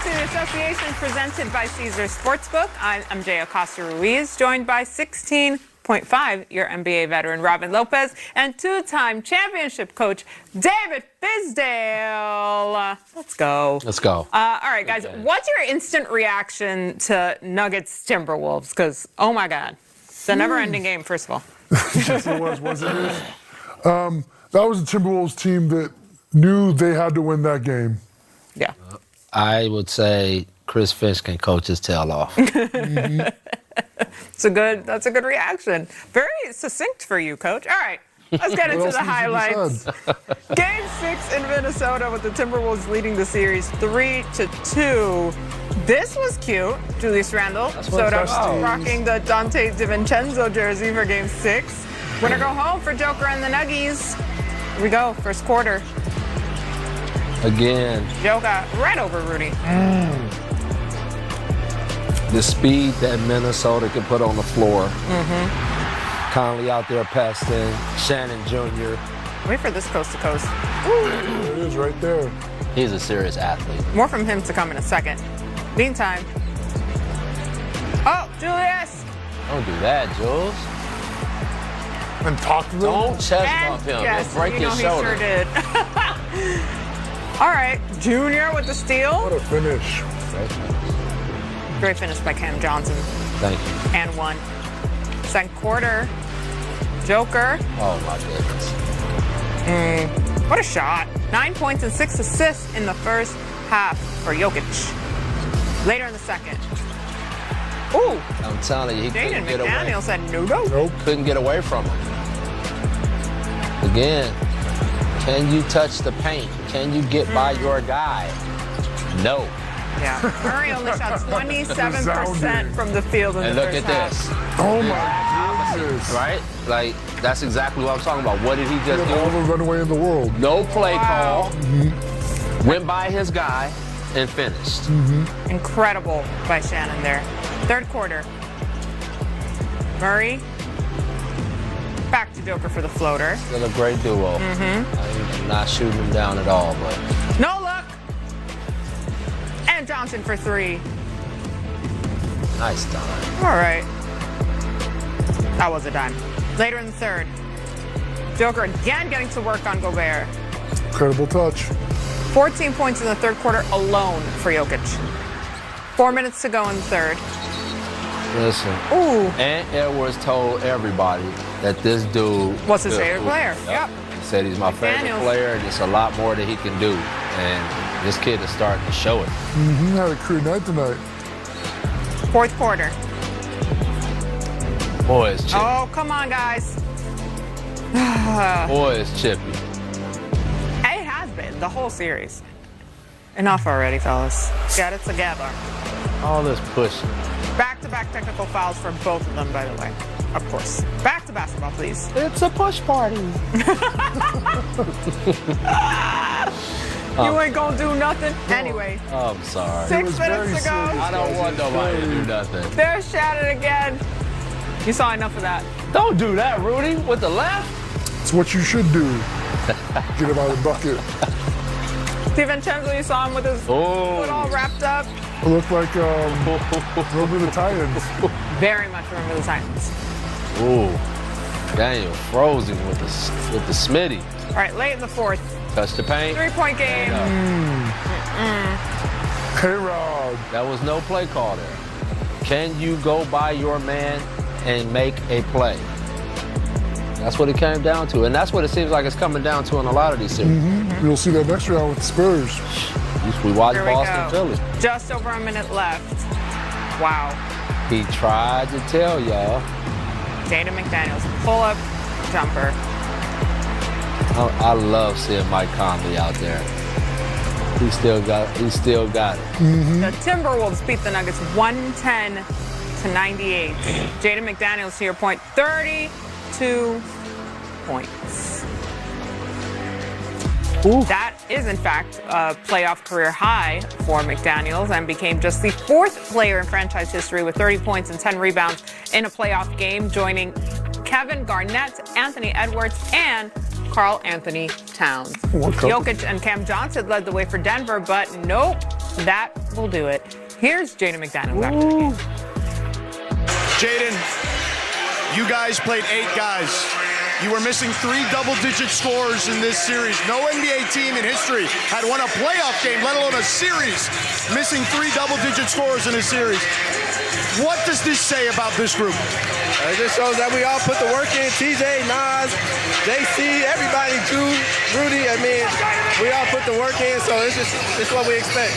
to the Association presented by Caesars Sportsbook. I'm Jay Acosta-Ruiz, joined by 16.5-year NBA veteran Robin Lopez and two-time championship coach David Fizdale. Let's go. Let's go. All right, guys, what's your instant reaction to Nuggets Timberwolves? Because, oh my God, the never-ending game, first of all. Yes, it was, wasn't it? That was a Timberwolves team that knew they had to win that game. Yeah. I would say Chris Finch can coach his tail off. That's a good reaction. Very succinct for you, Coach. All right, let's get into the highlights. Game 6 in Minnesota with the Timberwolves leading the series 3-2. This was cute. Julius Randle showed up rocking the Dante DiVincenzo jersey for Game 6. Winner go home for Joker and the Nuggies. Here we go, first quarter. Again. Joker right over Rudy. The speed that Minnesota can put on the floor. Conley out there passing. Shannon Jr. Wait for this coast to coast. There it is right there. He's a serious athlete. More from him to come in a second. Meantime. Oh, Julius! Don't do that, Jules. And talk to them. Don't chest bump him. Yes, Don't break his shoulder. He sure did. All right, Junior with the steal. What a finish. Great finish by Cam Johnson. Thank you. And one. Second quarter. Joker. Oh, my goodness. What a shot. 9 points and 6 assists in the first half for Jokic. Later in the second. Ooh. I'm telling you, he couldn't Jaden get away. McDaniels said no. Nope. Couldn't get away from him. Again, can you touch the paint? Can you get by your guy? No. Yeah. Murray only shot 27% from the field in And the look first at half. this. Oh, my goodness. Right? Like, that's exactly what I'm talking about. What did he just All do? the runaway in the world. No play Wow. call. Went by his guy and finished. Incredible by Shannon there. Third quarter. Murray. Back to Joker for the floater. Still a great duo. I'm not shooting him down at all, but No look. And Johnson for three. nice time. All right. That was a dime. Later in the third. Joker again getting to work on Gobert. Incredible touch. 14 points in the third quarter alone for Jokic. 4 minutes to go in the third. Listen. Ooh. And Edwards told everybody that this dude What's his favorite player? Yep. He said he's my favorite McDaniels. player, and it's a lot more that he can do. And this kid is starting to show it. Had a career night tonight. Fourth quarter. Boy, it's chippy. Oh, come on, guys. Boy, it's chippy. It has been the whole series. Enough already, fellas. Get it together. All this pushing. Back-to-back technical fouls for both of them, by the way. Of course. Back to basketball, please. It's a push party. You ain't gonna do nothing. Anyway, I'm sorry. 6 minutes to go. I don't want nobody to do nothing. There's Shannon again. You saw enough of that. Don't do that, Rudy. With the left. It's what you should do. Get him out of the bucket. DiVincenzo, you saw him with his foot all wrapped up. It looked like remember the Titans. Very much remember the Titans. Ooh. Daniel frozen with the Smitty. All right, late in the fourth. Touch the paint. 3-point game. Hey, Rod. That was no play call there. Can you go by your man and make a play? That's what it came down to. And that's what it seems like it's coming down to in a lot of these series. You'll see that next round with the Spurs. We watched Here we Boston, go. Philly. Just over a minute left. Wow. He tried to tell y'all. Jaden McDaniels, pull-up jumper. I love seeing Mike Conley out there. He still got it. The Timberwolves beat the Nuggets 110-98. Jaden McDaniels, to your point, 32 points. Ooh. That is, in fact, a playoff career high for McDaniels and became just the fourth player in franchise history with 30 points and 10 rebounds in a playoff game, joining Kevin Garnett, Anthony Edwards, and Karl Anthony Towns. Jokic and Cam Johnson led the way for Denver, but nope, that we'll do it. Here's Jaden McDaniels after the game. Jaden, you guys played 8 guys. You were missing 3 double-digit scores in this series. No NBA team in history had won a playoff game, let alone a series, missing 3 double-digit scores in a series. What does this say about this group? It just shows that we all put the work in. TJ, Nas, JC, everybody, Drew, Rudy. I mean, we all put the work in, so it's what we expect.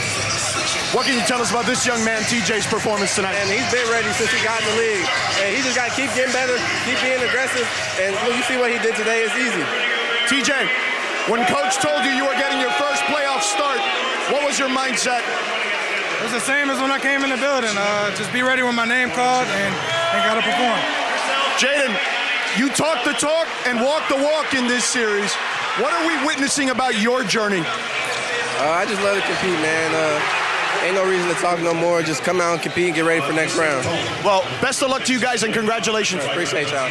What can you tell us about this young man, TJ's performance tonight? And he's been ready since he got in the league. And he just got to keep getting better, keep being aggressive. And when you see what he did today, it's easy. TJ, when Coach told you you were getting your first playoff start, what was your mindset? It was the same as when I came in the building. Just be ready when my name called and got to perform. Jaden, you talk the talk and walk the walk in this series. What are we witnessing about your journey? I just love to compete, man. Ain't no reason to talk no more. Just come out and compete and get ready for next round. Well, best of luck to you guys and congratulations. Appreciate y'all.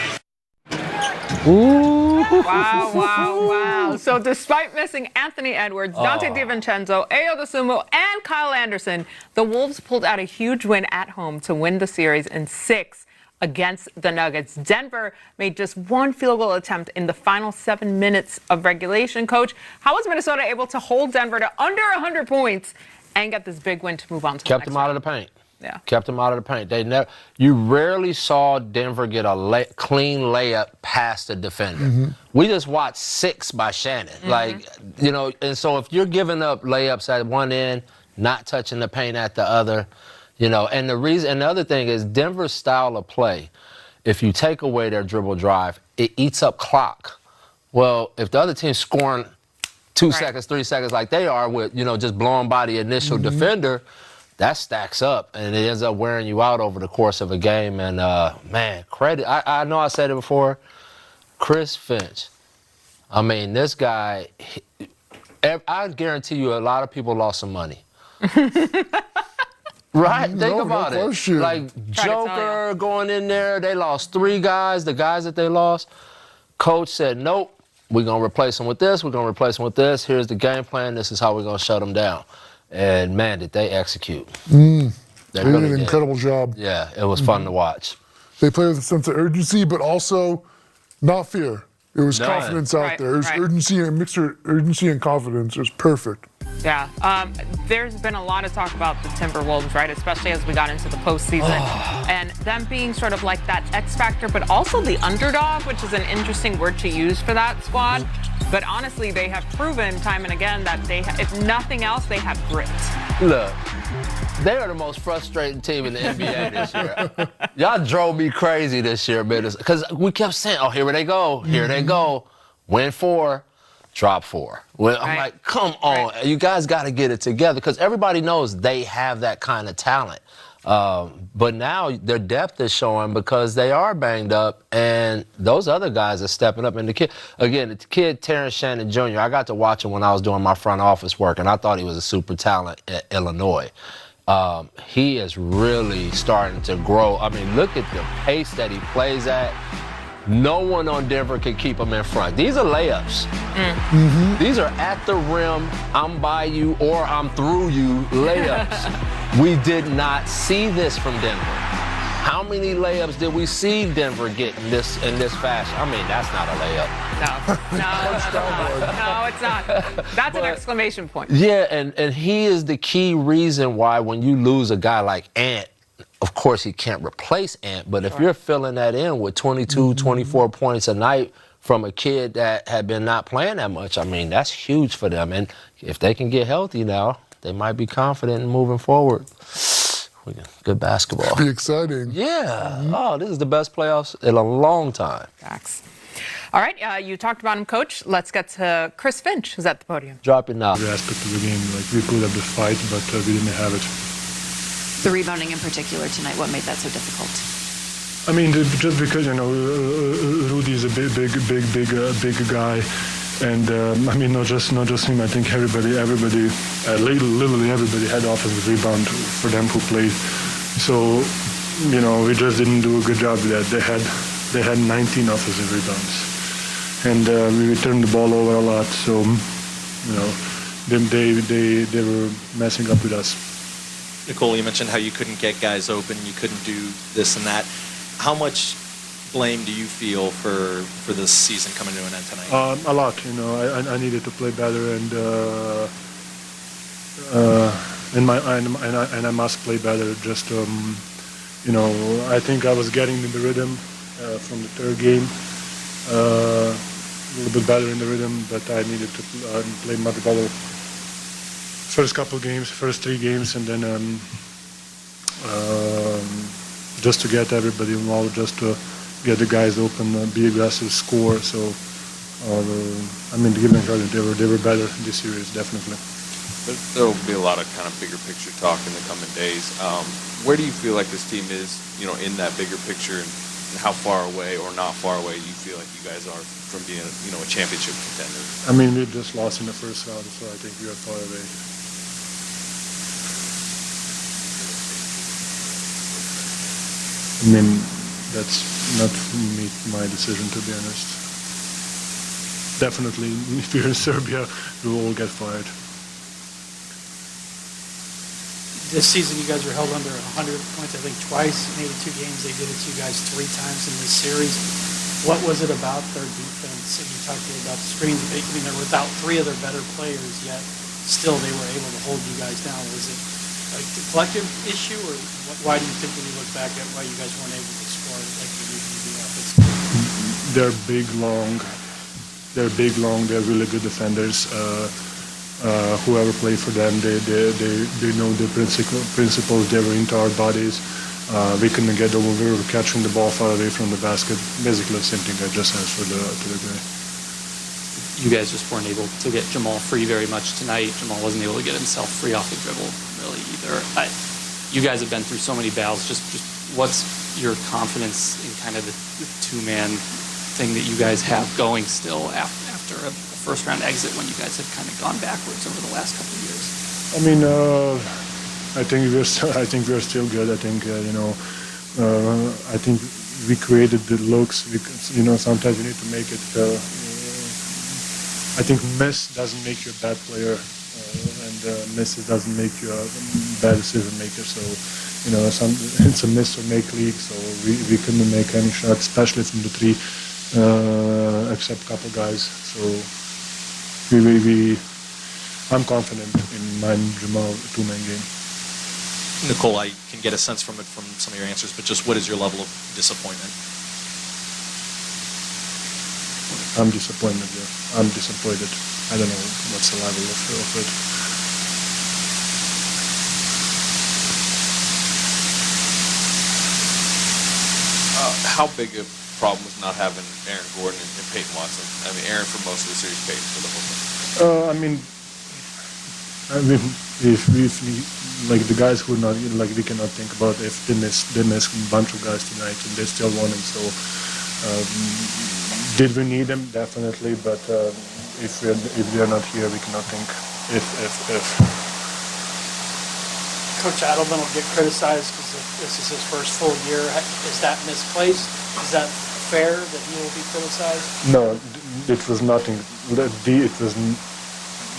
Wow, wow, wow. So despite missing Anthony Edwards, Dante DiVincenzo, Ayo Dosunmu, and Kyle Anderson, the Wolves pulled out a huge win at home to win the series in 6 against the Nuggets. Denver made just 1 field goal attempt in the final 7 minutes of regulation. Coach, how was Minnesota able to hold Denver to under 100 points and get this big win to move on to the next Kept them out of the paint. Yeah. Kept them out of the paint. You rarely saw Denver get a clean layup past the defender. We just watched 6 by Shannon. And so if you're giving up layups at one end, not touching the paint at the other, and the other thing is Denver's style of play, if you take away their dribble drive, it eats up clock. Well, if the other team's scoring 2 seconds, 3 seconds like they are with, just blowing by the initial defender, that stacks up, and it ends up wearing you out over the course of a game. And, man, credit. I know I said it before. Chris Finch. I mean, this guy, I guarantee you a lot of people lost some money. Right? Think about it. Like Joker going in there, they lost 3 guys, the guys that they lost. Coach said, nope. We're going to replace them with this. We're going to replace them with this. Here's the game plan. This is how we're going to shut them down. And, man, did they execute. They did an incredible job. Yeah, it was fun to watch. They played with a sense of urgency, but also not fear. It was confidence out there. It was urgency and mixture, urgency and confidence. It was perfect. Yeah. There's been a lot of talk about the Timberwolves, right? Especially as we got into the postseason. And them being sort of like that X factor, but also the underdog, which is an interesting word to use for that squad. But honestly, they have proven time and again that they, if nothing else, they have grit. Look, they are the most frustrating team in the NBA this year. Y'all drove me crazy this year, man. Because we kept saying, oh, here they go. Here they go. Win 4. Drop 4. Well, I'm like, come on. You guys got to get it together because everybody knows they have that kind of talent. But now their depth is showing because they are banged up, and those other guys are stepping up. And the kid Terrence Shannon Jr., I got to watch him when I was doing my front office work, and I thought he was a super talent at Illinois. He is really starting to grow. I mean, look at the pace that he plays at. No one on Denver can keep him in front. These are layups. These are at the rim, I'm by you or I'm through you layups. We did not see this from Denver. How many layups did we see Denver get in this fashion? I mean, that's not a layup. No, it's not. That's an exclamation point. Yeah, and he is the key reason why when you lose a guy like Ant, of course, he can't replace Ant, but if you're filling that in with 22, 24 points a night from a kid that had been not playing that much, I mean, that's huge for them. And if they can get healthy now, they might be confident in moving forward. Good basketball. It'll be exciting. Yeah. Oh, this is the best playoffs in a long time. Facts. All right, you talked about him, Coach. Let's get to Chris Finch, who's at the podium. Drop it now. The aspect of the game, like we could have the fight, but we didn't have it. The rebounding in particular tonight, what made that so difficult? I mean, just because, Rudy is a big guy. And, I mean, not just him. I think everybody, literally everybody had offensive rebound for them who played. So, we just didn't do a good job with that. They had 19 offensive rebounds. And we turned the ball over a lot. So, they were messing up with us. Nicole, you mentioned how you couldn't get guys open, you couldn't do this and that. How much blame do you feel for this season coming to an end tonight? A lot. I needed to play better, and I must play better. Just I think I was getting in the rhythm from the third game. A little bit better in the rhythm, but I needed to play much better. First couple games, first 3 games, and then just to get everybody involved, just to get the guys open, be aggressive, score. So, to give them credit, they were better in this series, definitely. There will be a lot of kind of bigger picture talk in the coming days. Where do you feel like this team is, in that bigger picture, and how far away or not far away you feel like you guys are from being, a championship contender? We just lost in the first round, so I think we are far away. That's not my decision, to be honest. Definitely, if you're in Serbia, we will all get fired. This season, you guys were held under 100 points, I think, twice in 82 games. They did it to you guys 3 times in this series. What was it about their defense? And you talked about the screens. They're without 3 of their better players, yet still they were able to hold you guys down. Was it like the collective issue, or why do you think when you look back at why you guys weren't able to score like you usually do offensively? They're big, long. They're really good defenders. Whoever played for them, they know the principles. They were into our bodies. We couldn't get over. We were catching the ball far away from the basket. Basically, the same thing I just answered to the guy. You guys just weren't able to get Jamal free very much tonight. Jamal wasn't able to get himself free off the dribble really either. You guys have been through so many battles. Just what's your confidence in kind of the 2-man thing that you guys have going still after a first-round exit when you guys have kind of gone backwards over the last couple of years? I think we're still good. I think I think we created the looks. Sometimes you need to make it. I think miss doesn't make you a bad player, and misses doesn't make you a bad decision maker. So, it's a miss or make league. So we couldn't make any shots, especially from the 3, except a couple guys. So I'm confident in my Jamal 2-man game. Nicole, I can get a sense from some of your answers, but just what is your level of disappointment? I'm disappointed, yeah. I'm disappointed. I don't know what's the level of it. How big a problem was not having Aaron Gordon and Peyton Watson? Aaron for most of the series, Peyton for the whole thing. If like the guys who are not, we cannot think about if they miss a bunch of guys tonight and they still won it. So did we need them? Definitely, but if they are not here, we cannot think if. Coach Adelman will get criticized because this is his first full year. Is that misplaced? Is that fair that he will be criticized? No, it was nothing.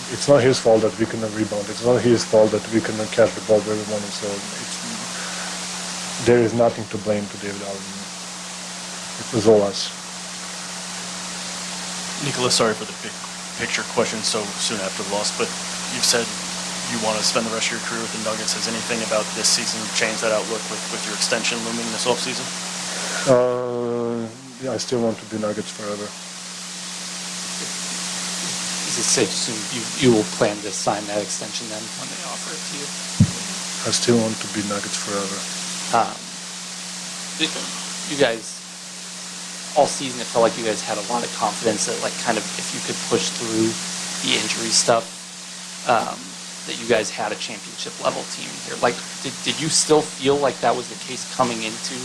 It's not his fault that we couldn't rebound. It's not his fault that we couldn't catch the ball where we wanted. So there is nothing to blame to David Allen. It was all us. Nikola, sorry for the big picture question so soon after the loss, but you've said you want to spend the rest of your career with the Nuggets. Has anything about this season changed that outlook with your extension looming this offseason? Yeah, I still want to be Nuggets forever. Is it safe to assume you will plan to sign that extension then when they offer it to you? I still want to be Nuggets forever. You guys, all season, it felt like you guys had a lot of confidence that, kind of, if you could push through the injury stuff, that you guys had a championship level team here. Did you still feel like that was the case coming into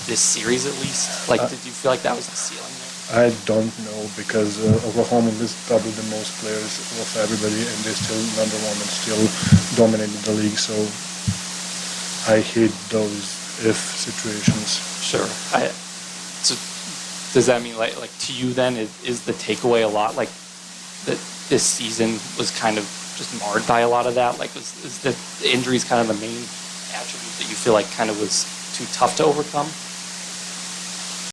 this series at least? Did you feel like that was the ceiling there? I don't know, because Oklahoma is probably the most players of everybody, and they're still number 1 and still dominating the league. So I hate those if situations. Sure. So does that mean like to you then is the takeaway a lot that this season was kind of just marred by a lot of that? Is the injuries kind of the main attribute that you feel like kind of was too tough to overcome?